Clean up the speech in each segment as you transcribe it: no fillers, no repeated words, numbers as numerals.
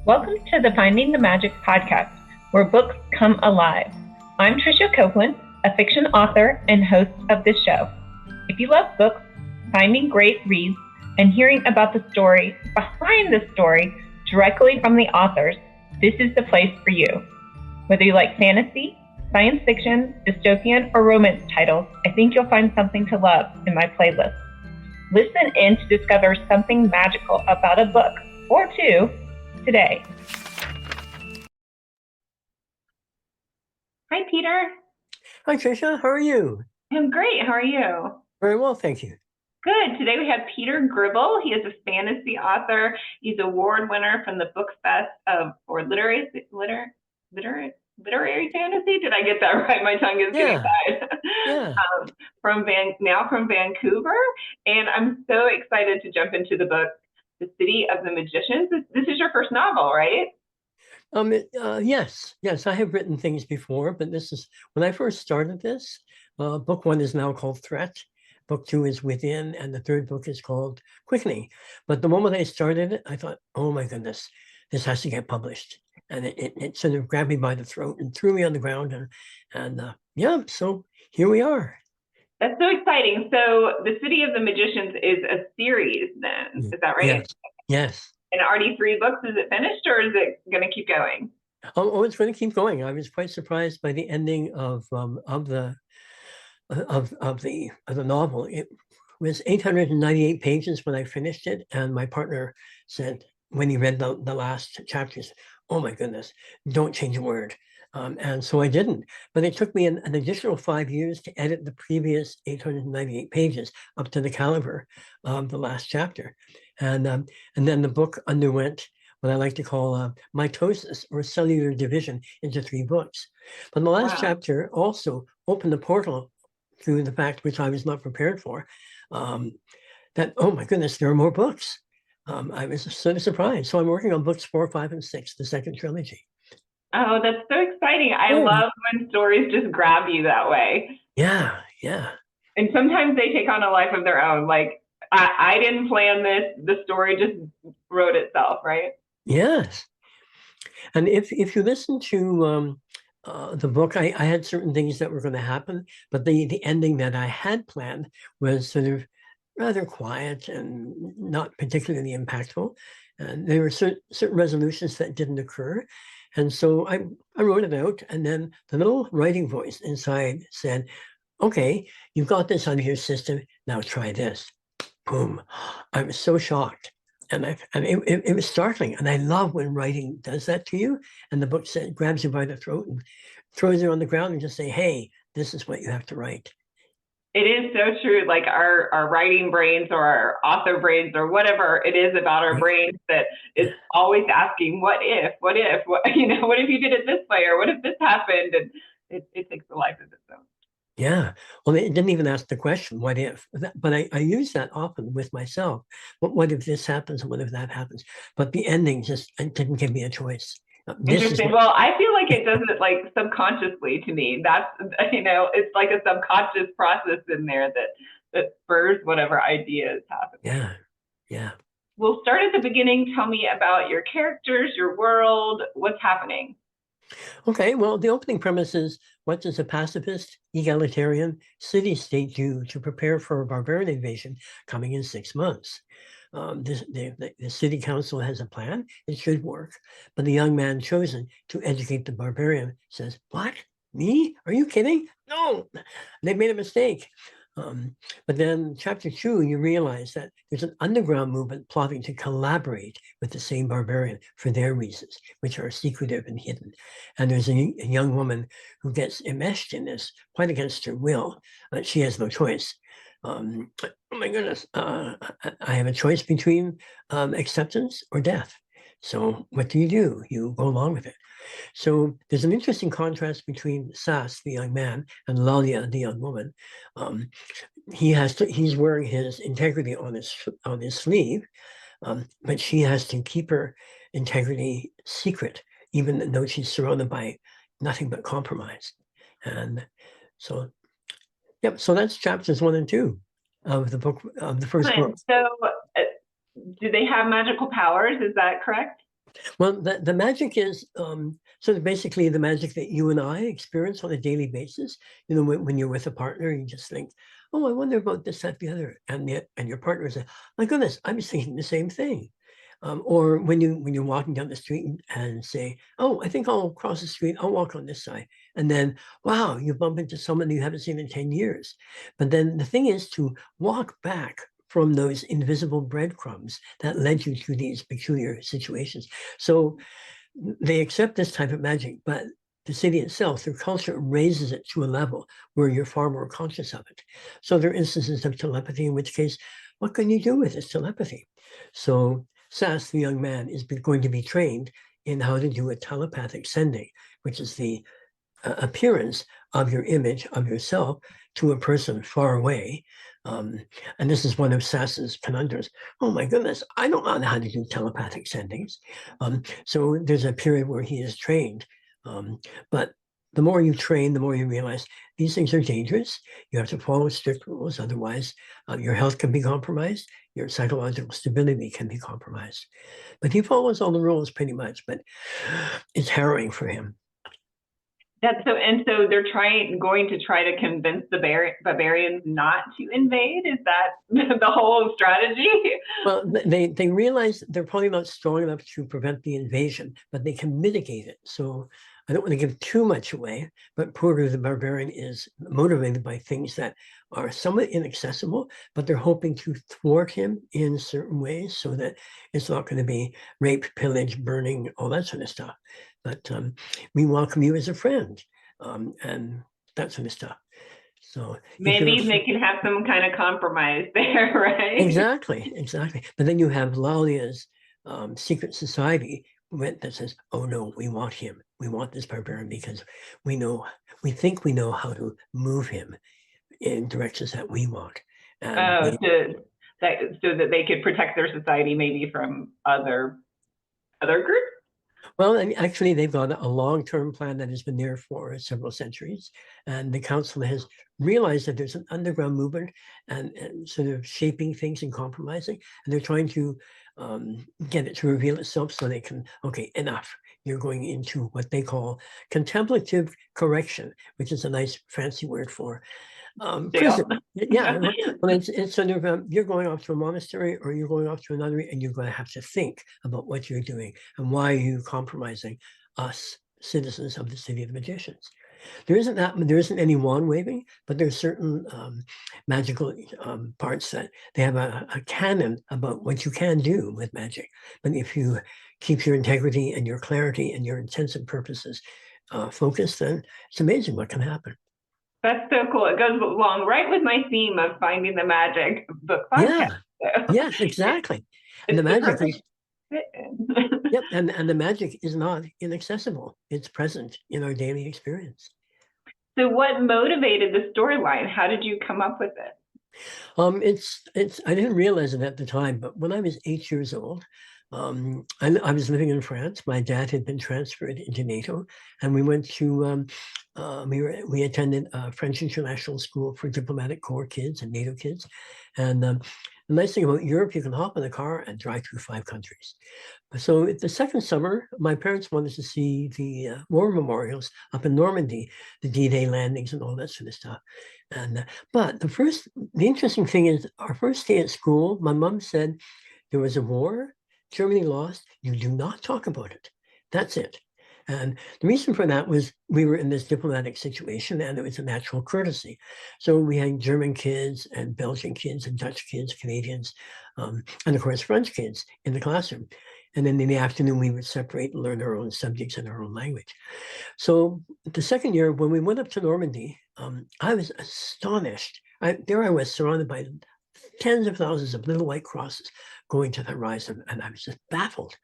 Welcome to the Finding the Magic podcast, where books come alive. I'm Tricia Copeland, a fiction author and host of this show. If you love books, finding great reads, and hearing about the story behind the story directly from the authors, this is the place for you. Whether you like fantasy, science fiction, dystopian, or romance titles, I think you'll find something to love in my playlist. Listen in to discover something magical about a book or two today. Hi, Peter. Hi, Tricia. How are you? I'm great. How are you? Very well, thank you. Good. Today we have Peter Gribble. He is a fantasy author. He's award winner from the Book Fest for literary fantasy. Did I get that right? My tongue is getting tied. Yeah. From Vancouver, and I'm so excited to jump into the book, The City of the Magicians. This is your first novel, right? Yes. I have written things before, but this is when I first started this. Book one is now called Threat. Book two is Within, and the third book is called Quickening. But the moment I started it, I thought, oh my goodness, this has to get published. And it sort of grabbed me by the throat and threw me on the ground. And so here we are. That's so exciting. So The City of the Magicians is a series then, is that right? Yes. And already 3 books, is it finished or is it going to keep going? Oh, it's going to keep going. I was quite surprised by the ending of the novel. It was 898 pages when I finished it, and my partner said when he read the last chapters, "Oh my goodness, don't change a word." And so I didn't. But it took me an additional 5 years to edit the previous 898 pages up to the caliber of the last chapter, and then the book underwent what I like to call mitosis, or cellular division, into 3 books. But the last chapter also opened the portal through the fact, which I was not prepared for, that, oh my goodness, there are more books. I was sort of surprised. So I'm working on books 4, 5, and 6, the second trilogy. Oh, that's so exciting. I love when stories just grab you that way. Yeah. And sometimes they take on a life of their own. Like, I didn't plan this. The story just wrote itself, right? Yes. And if you listen to the book, I had certain things that were going to happen, but the ending that I had planned was sort of rather quiet and not particularly impactful. And there were certain resolutions that didn't occur. And so I wrote it out, and then the little writing voice inside said, okay, you've got this out of your system, now try this. Boom. I was so shocked. And it was startling. And I love when writing does that to you. And the book grabs you by the throat and throws you on the ground and just say, hey, this is what you have to write. It is so true. Like our writing brains or our author brains or whatever it is about our brains that is always asking, what if, what if you did it this way, or what if this happened? And it takes a life of its own. Yeah. Well, it didn't even ask the question, what if? But I use that often with myself. What if this happens? And what if that happens? But the ending just didn't give me a choice. Interesting. Well, I feel like it does it like subconsciously to me. That's, it's like a subconscious process in there that spurs whatever ideas happen. Yeah. We'll start at the beginning. Tell me about your characters, your world, what's happening. Okay, well, the opening premise is, what does a pacifist, egalitarian city-state do to prepare for a barbarian invasion coming in 6 months? The city council has a plan. It should work. But the young man chosen to educate the barbarian says, what? Me? Are you kidding? No, they made a mistake. But then chapter 2, you realize that there's an underground movement plotting to collaborate with the same barbarian for their reasons, which are secretive and hidden. And there's a young woman who gets enmeshed in this quite against her will, but she has no choice. Oh my goodness, I have a choice between acceptance or death. So what do? You go along with it. So there's an interesting contrast between Sas, the young man, and Lalia, the young woman. He's wearing his integrity on his sleeve, but she has to keep her integrity secret, even though she's surrounded by nothing but compromise. And so, yep. So that's chapters 1 and 2 of the book, of the first book. So, do they have magical powers? Is that correct? Well, the magic is sort of basically the magic that you and I experience on a daily basis. You know, when you're with a partner, you just think, "Oh, I wonder about this, that, the other," and your partner says, "My goodness, I was thinking the same thing." Or when you're walking down the street and say, "Oh, I think I'll cross the street. I'll walk on this side," and then, wow, you bump into someone you haven't seen in 10 years. But then the thing is to walk back from those invisible breadcrumbs that led you to these peculiar situations. So they accept this type of magic, but the city itself, their culture raises it to a level where you're far more conscious of it. So there are instances of telepathy, in which case, what can you do with this telepathy? So Sass, the young man, is going to be trained in how to do a telepathic sending, which is the appearance of your image of yourself to a person far away. And this is one of Sass's conundrums. Oh my goodness, I don't know how to do telepathic sendings. So there's a period where he is trained. But the more you train, the more you realize these things are dangerous. You have to follow strict rules. Otherwise, your health can be compromised. Your psychological stability can be compromised. But he follows all the rules pretty much, but it's harrowing for him. And so they're going to try to convince the Bavarians not to invade. Is that the whole strategy? Well, they realize they're probably not strong enough to prevent the invasion, but they can mitigate it. So I don't want to give too much away, but Porter the Barbarian is motivated by things that are somewhat inaccessible, but they're hoping to thwart him in certain ways so that it's not going to be rape, pillage, burning, all that sort of stuff. But we welcome you as a friend, and that sort of stuff. So maybe they can have some kind of compromise there, right? Exactly. But then you have Lalia's secret society that says, "Oh no, we want him. We want this barbarian because we think we know how to move him in directions that we want." And so that they could protect their society maybe from other groups. Well, and actually, they've got a long-term plan that has been there for several centuries, and the council has realized that there's an underground movement and sort of shaping things and compromising, and they're trying to get it to reveal itself so they can, okay, enough. You're going into what they call contemplative correction, which is a nice fancy word for prison. Yeah, well, it's sort of you're going off to a monastery or you're going off to a nunnery, and you're going to have to think about what you're doing and why are you compromising us, citizens of the city of the magicians. There isn't any wand waving, but there's certain magical parts that they have a canon about what you can do with magic. But if you keep your integrity and your clarity and your intensive purposes focused, then it's amazing what can happen. That's so cool. It goes along right with my theme of finding the magic book podcast. Yeah. Yes, exactly. And the magic is yep, and the magic is not inaccessible. It's present in our daily experience. So what motivated the storyline? How did you come up with it? It's I didn't realize it at the time, but when I was 8 years old, I was living in France. My dad had been transferred into NATO, and we went to we attended a French international school for diplomatic corps kids and NATO kids. And the nice thing about Europe, you can hop in a car and drive through 5 countries. So the second summer, my parents wanted to see the war memorials up in Normandy, the D-Day landings and all that sort of stuff. And but the interesting thing is, our first day at school, my mom said there was a war, Germany lost. You do not talk about it. That's it. And the reason for that was we were in this diplomatic situation and it was a natural courtesy. So we had German kids and Belgian kids and Dutch kids, Canadians, and of course French kids in the classroom. And then in the afternoon, we would separate and learn our own subjects in our own language. So the second year, when we went up to Normandy, I was astonished. There I was surrounded by tens of thousands of little white crosses going to the horizon, and I was just baffled.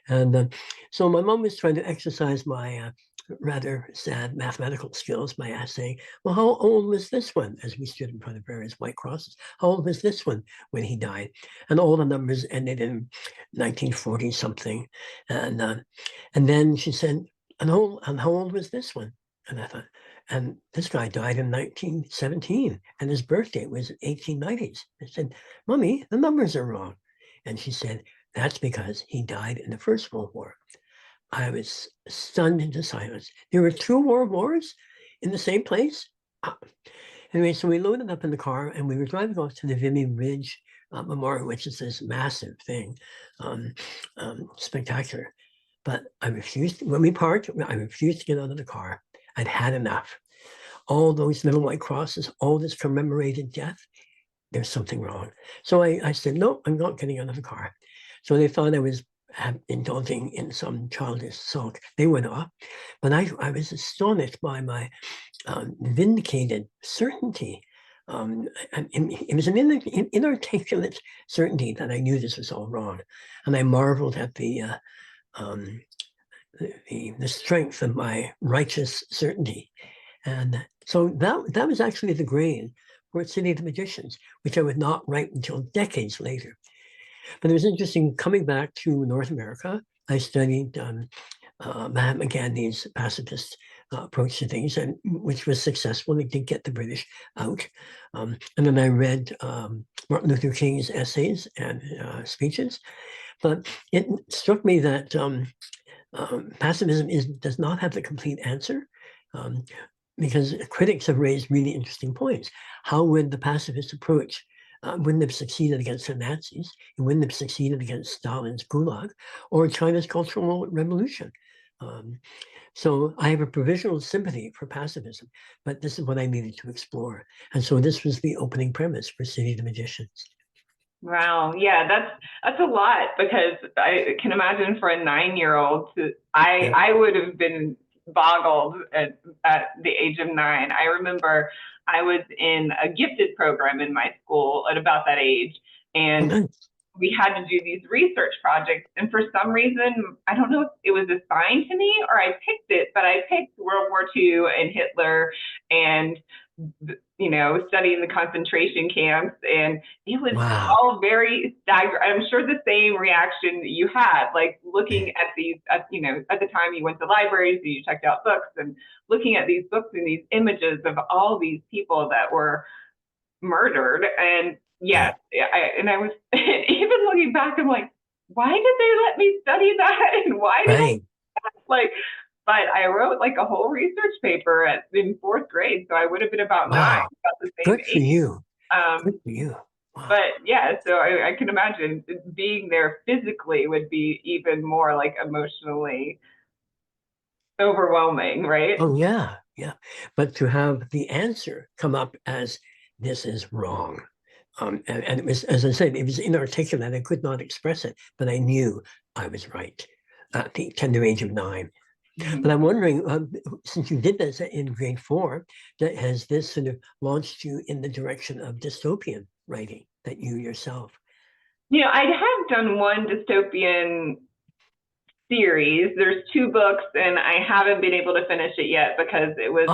And so my mom was trying to exercise my rather sad mathematical skills by saying, "Well, how old was this one?" As we stood in front of various white crosses. "How old was this one when he died?" And all the numbers ended in 1940 something. And then she said, and how old was this one? And I thought, and this guy died in 1917, and his birthday was in 1890s. I said, "Mommy, the numbers are wrong." And she said, That's because he died in the First World War. I was stunned into silence. There were 2 world wars in the same place. Anyway, so we loaded up in the car and we were driving off to the Vimy Ridge Memorial, which is this massive thing, spectacular. But I refused, when we parked, I refused to get out of the car. I'd had enough. All those little white crosses, all this commemorated death, there's something wrong. So I said, no, I'm not getting out of the car. So they thought I was indulging in some childish sulk. They went off, but I was astonished by my vindicated certainty. And it was an inarticulate certainty that I knew this was all wrong. And I marveled at the strength of my righteous certainty. And so that was actually the grain for City of the Magicians, which I would not write until decades later. But it was interesting coming back to North America. I studied Mahatma Gandhi's pacifist approach to things, and which was successful. It did get the British out. And then I read Martin Luther King's essays and speeches. But it struck me that pacifism does not have the complete answer, because critics have raised really interesting points. How would the pacifist approach wouldn't have succeeded against the Nazis? It wouldn't have succeeded against Stalin's Gulag or China's Cultural Revolution. So I have a provisional sympathy for pacifism, but this is what I needed to explore. And so this was the opening premise for City of the Magicians. Wow. Yeah, that's a lot, because I can imagine for a 9-year-old, I would have been boggled at the age of 9. I remember I was in a gifted program in my school at about that age, and we had to do these research projects. And for some reason, I don't know if it was assigned to me or I picked it, but I picked World War II and Hitler and, you know, studying the concentration camps. And it was all very staggering. I'm sure the same reaction that you had, like looking at these, you know, at the time you went to libraries and you checked out books, and looking at these books and these images of all these people that were murdered. And yes, I was even looking back, I'm like, why did they let me study that? And why did I like? But I wrote like a whole research paper in 4th grade, so I would have been about 9, about the same age. For you. Good for you. Wow. But yeah, so I can imagine being there physically would be even more like emotionally overwhelming, right? Oh yeah, yeah. But to have the answer come up as this is wrong. And it was, as I said, it was inarticulate. I could not express it, but I knew I was right at the tender age of 9. But I'm wondering, since you did this in grade 4, has this sort of launched you in the direction of dystopian writing, that you yourself? You know, I have done one dystopian series. There's 2 books, and I haven't been able to finish it yet because it was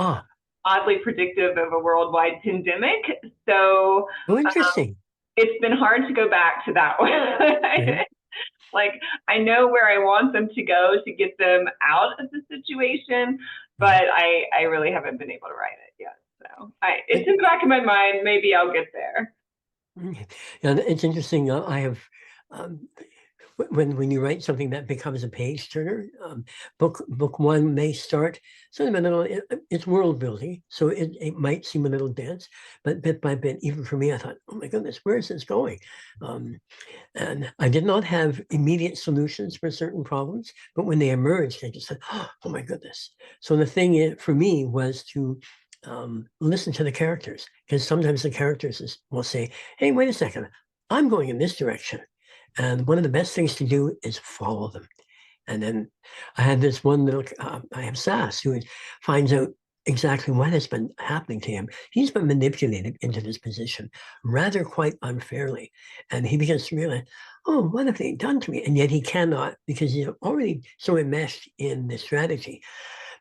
oddly predictive of a worldwide pandemic. So interesting. It's been hard to go back to that one. Like, I know where I want them to go to get them out of the situation, but I really haven't been able to write it yet. So it's in the back of my mind. Maybe I'll get there. And it's interesting. I have, when you write something that becomes a page turner, book 1 may start sort of a little, it's world building, so it might seem a little dense, but bit by bit, even for me, I thought, oh my goodness, where is this going? And I did not have immediate solutions for certain problems, but when they emerged, I just said, oh my goodness. So the thing for me was to listen to the characters, because sometimes the characters will say, hey, wait a second, I'm going in this direction. And one of the best things to do is follow them. And then I had this one little, I have Sass, who finds out exactly what has been happening to him. He's been manipulated into this position rather quite unfairly. And he begins to realize, oh, what have they done to me? And yet he cannot, because he's already so enmeshed in the strategy.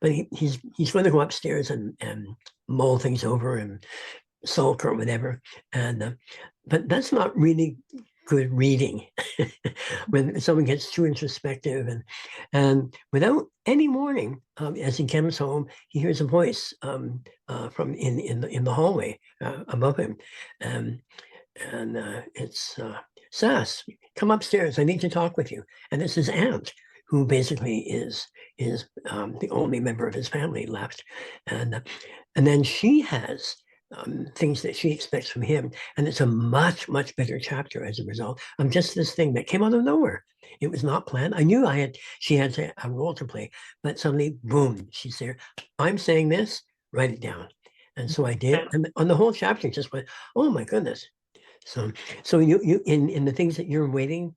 But he's going to go upstairs and mull things over and sulk or whatever. And but that's not really good reading when someone gets too introspective, and without any warning, as he comes home, he hears a voice from in the hallway above him, and it's Sass, come upstairs. I need to talk with you. And it's his aunt, who basically is the only member of his family left. And then she has things that she expects from him. And it's a much, much better chapter as a result of just this thing that came out of nowhere. It was not planned. I knew she had a role to play, but suddenly, boom, she's there. I'm saying this, write it down. And so I did. And on the whole chapter, just went, oh my goodness. So you in the things that you're waiting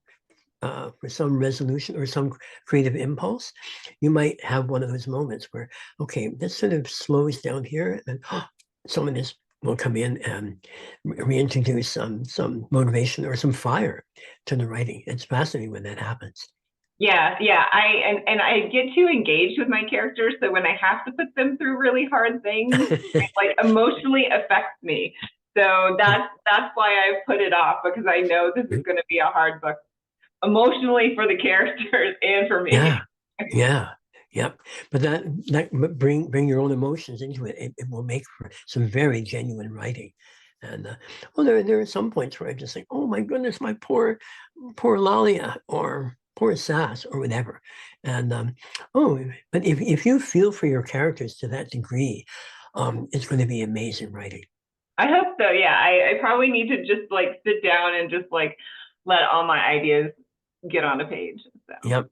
for some resolution or some creative impulse, you might have one of those moments where, okay, this sort of slows down here, and then some of this will come in and reintroduce some motivation or some fire to the writing. It's fascinating when that happens. Yeah. I get too engaged with my characters, so when I have to put them through really hard things, it like emotionally affects me. So that's why I put it off, because I know this is going to be a hard book emotionally for the characters and for me. Yep. But that bring your own emotions into it. It will make for some very genuine writing. And there are some points where I just think, oh my goodness, my poor Lalia, or poor Sass, or whatever. And but if you feel for your characters to that degree, it's going to be amazing writing. I hope so. Yeah, I probably need to just like sit down and just like let all my ideas get on a page. So. Yep.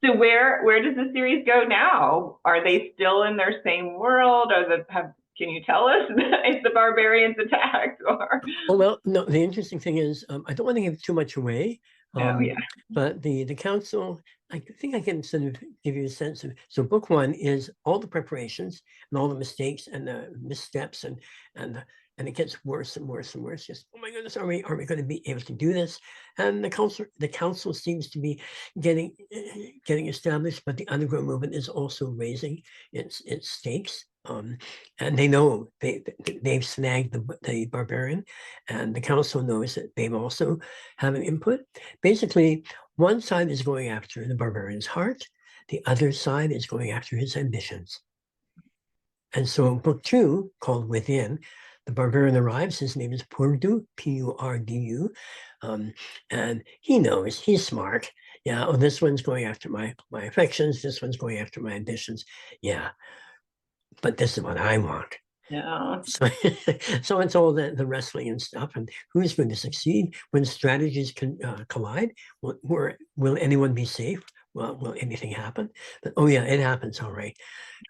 So where does the series go now? Are they still in their same world? Can you tell us if the barbarians attacked? Or oh well, no. The interesting thing is, I don't want to give too much away. But the council, I think I can sort of give you a sense of. So book one is all the preparations and all the mistakes and the missteps, and it gets worse and worse and worse. Just, oh my goodness, are we going to be able to do this? And the council seems to be getting established, but the underground movement is also raising its stakes. And they know they've snagged the barbarian, and the council knows that they've also have an input. Basically, one side is going after the barbarian's heart, the other side is going after his ambitions. And so book two, called Within, the barbarian arrives. His name is Purdu, P-U-R-D-U. And he knows, he's smart. Yeah, oh, this one's going after my affections. This one's going after my ambitions. Yeah, but this is what I want. Yeah. So it's all the wrestling and stuff, and who's going to succeed when strategies can collide? Will anyone be safe? Well, will anything happen? But oh yeah, it happens, all right.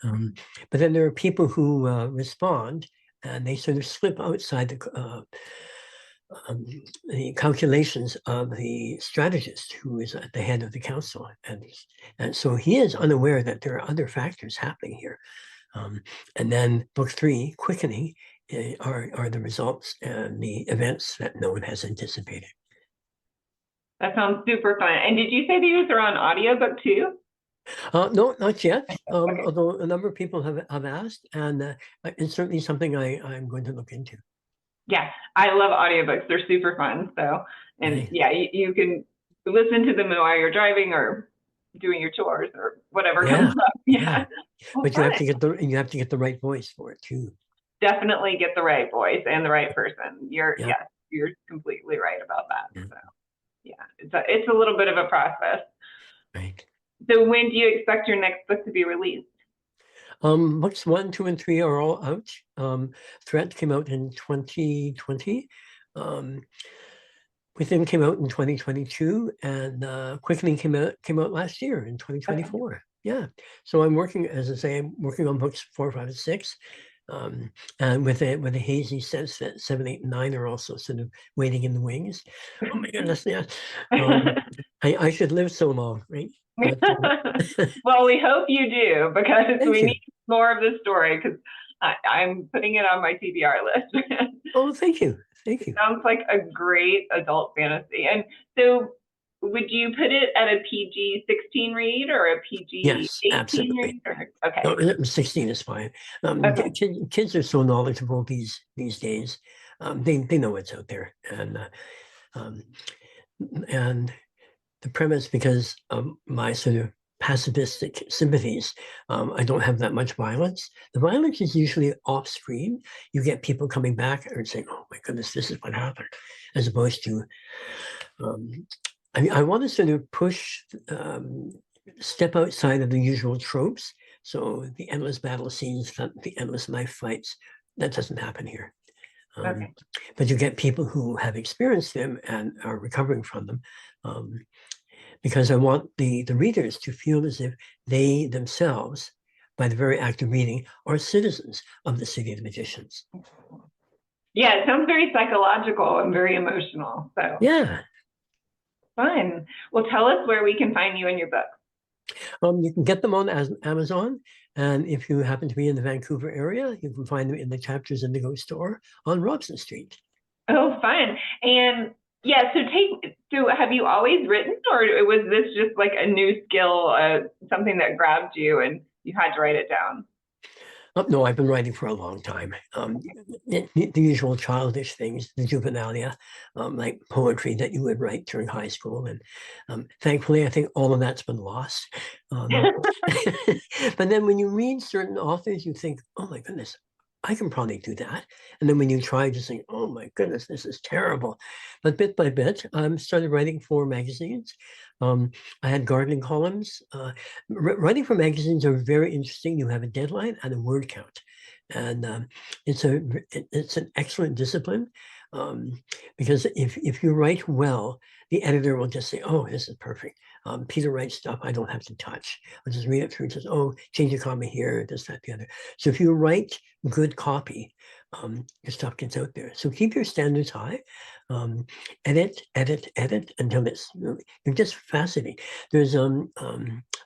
But then there are people who respond, and they sort of slip outside the calculations of the strategist who is at the head of the council, and so he is unaware that there are other factors happening here. And then book three, Quickening, are the results and the events that no one has anticipated. That sounds super fun. And did you say these are on audiobook too? No, not yet. Okay. Although a number of people have asked, and it's certainly something I'm going to look into. Yeah, I love audiobooks. They're super fun. So, and nice. Yeah, you can listen to them while you're driving or doing your chores or whatever comes up. Yeah. Well, but you have to get the right voice for it too. Definitely get the right voice and the right person. You're completely right about that. Yeah. So yeah, it's a little bit of a process. Right. So when do you expect your next book to be released? Books 1, 2, and 3 are all out. Threat came out in 2020. Within came out in 2022, and Quickening came out last year in 2024. Okay. Yeah. So I'm working, as I say, I'm working on books 4, 5, and 6. And with a hazy sense that 7, 8, and 9 are also sort of waiting in the wings. Oh my goodness, yeah. I should live so long, right? But, well, we hope you do, because we need more of this story, because I'm putting it on my TBR list. Oh, thank you. Thank you. It sounds like a great adult fantasy. And so would you put it at a PG-16 read or a PG-18 read? Okay. No, 16 is fine. Okay. Kids are so knowledgeable these days. They know what's out there. And the premise, because of my sort of pacifistic sympathies. I don't have that much violence. The violence is usually off screen. You get people coming back and saying, "Oh my goodness, this is what happened," as opposed to. I want to sort of push, step outside of the usual tropes. So the endless battle scenes, the endless knife fights, that doesn't happen here. Okay. But you get people who have experienced them and are recovering from them. Because I want the readers to feel as if they themselves, by the very act of reading, are citizens of the City of Magicians. Yeah, it sounds very psychological and very emotional. So yeah, fun. Well, tell us where we can find you and your books. You can get them on Amazon, and if you happen to be in the Vancouver area, you can find them in the Chapters Indigo store on Robson Street. Oh, fun. And yeah, so have you always written, or was this just like a new skill, something that grabbed you and you had to write it down? No, I've been writing for a long time. The usual childish things, the juvenilia, like poetry that you would write during high school. And thankfully, I think all of that's been lost. But then when you read certain authors, you think, oh my goodness, I can probably do that. And then when you try, you think, oh my goodness, this is terrible. But bit by bit, I started writing for magazines. I had gardening columns. Writing for magazines are very interesting. You have a deadline and a word count. And it's an excellent discipline, because if you write well, the editor will just say, oh, this is perfect. Peter writes stuff I don't have to touch. I'll just read it through and says, oh, change a comma here, this, that, the other. So if you write good copy, your stuff gets out there. So keep your standards high. Edit until you're just fascinating. There's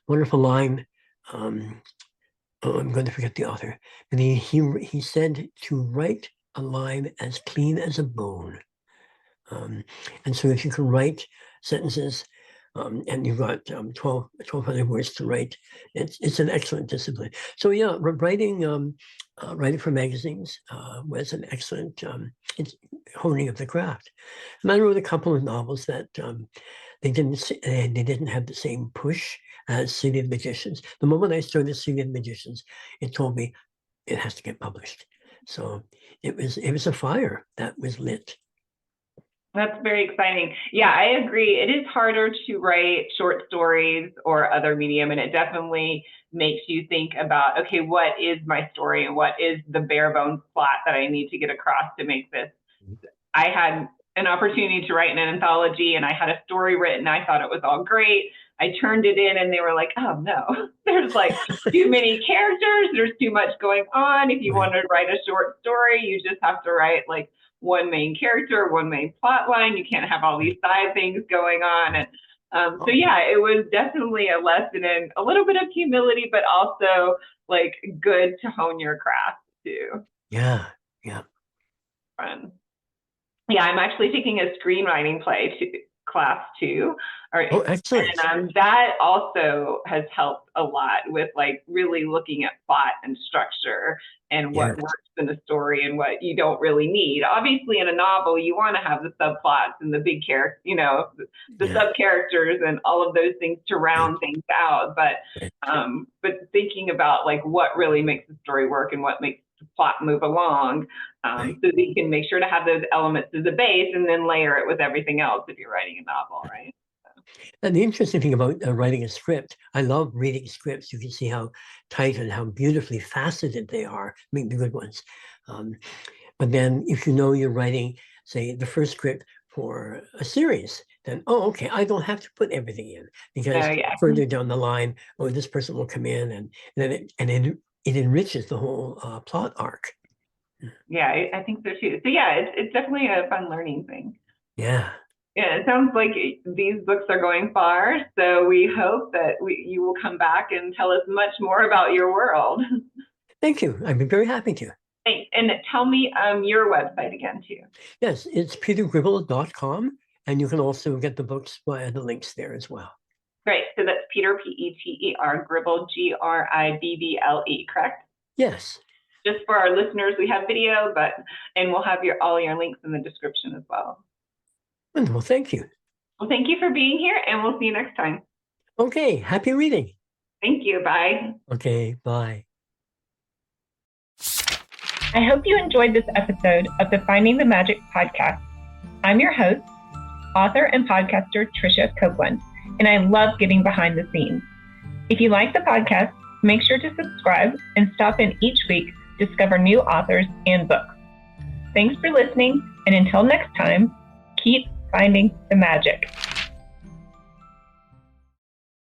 wonderful line. Oh, I'm going to forget the author. And he said to write a line as clean as a bone. And so if you can write sentences, and you've got 1,200 words to write, it's an excellent discipline. So yeah, writing for magazines was an excellent honing of the craft. And I wrote a couple of novels that they didn't have the same push as City of Magicians. The moment I started City of Magicians, it told me it has to get published. So it was a fire that was lit. That's very exciting. Yeah, I agree. It is harder to write short stories or other medium, and it definitely makes you think about, okay, what is my story and what is the bare bones plot that I need to get across to make this. I had an opportunity to write an anthology, and I had a story written. I thought it was all great. I turned it in and they were like, oh no, there's like too many characters. There's too much going on. If you want to write a short story, you just have to write like one main character, one main plot line. You can't have all these side things going on. And so yeah, it was definitely a lesson in a little bit of humility, but also like good to hone your craft too. Yeah. Fun. Yeah, I'm actually taking a screenwriting class too. Oh, excellent. And that also has helped a lot with like really looking at plot and structure and what works in the story and what you don't really need. Obviously, in a novel, you want to have the subplots and the big character, the sub characters and all of those things to round things out. But thinking about like what really makes the story work and what makes the plot move along, so that you can make sure to have those elements as a base and then layer it with everything else if you're writing a novel, right? And the interesting thing about writing a script, I love reading scripts. You can see how tight and how beautifully faceted they are. I mean, the good ones. But then if you know you're writing, say, the first script for a series, then, oh, okay, I don't have to put everything in because further down the line, oh, this person will come in and then it enriches the whole plot arc. Yeah, I think so too. So yeah, it's definitely a fun learning thing. Yeah. Yeah, it sounds like these books are going far. So we hope that you will come back and tell us much more about your world. Thank you. I'd be very happy to. And tell me your website again too. Yes, it's petergribble.com. And you can also get the books via the links there as well. Great. So that's Peter, Peter, Gribble, Gribble, correct? Yes. Just for our listeners, we have video, and we'll have all your links in the description as well. Wonderful. Thank you. Well, thank you for being here, and we'll see you next time. Okay. Happy reading. Thank you. Bye. Okay, bye. I hope you enjoyed this episode of the Finding the Magic podcast. I'm your host, author and podcaster Tricia Copeland, and I love getting behind the scenes. If you like the podcast, make sure to subscribe and stop in each week to discover new authors and books. Thanks for listening, and until next time, keep finding the magic.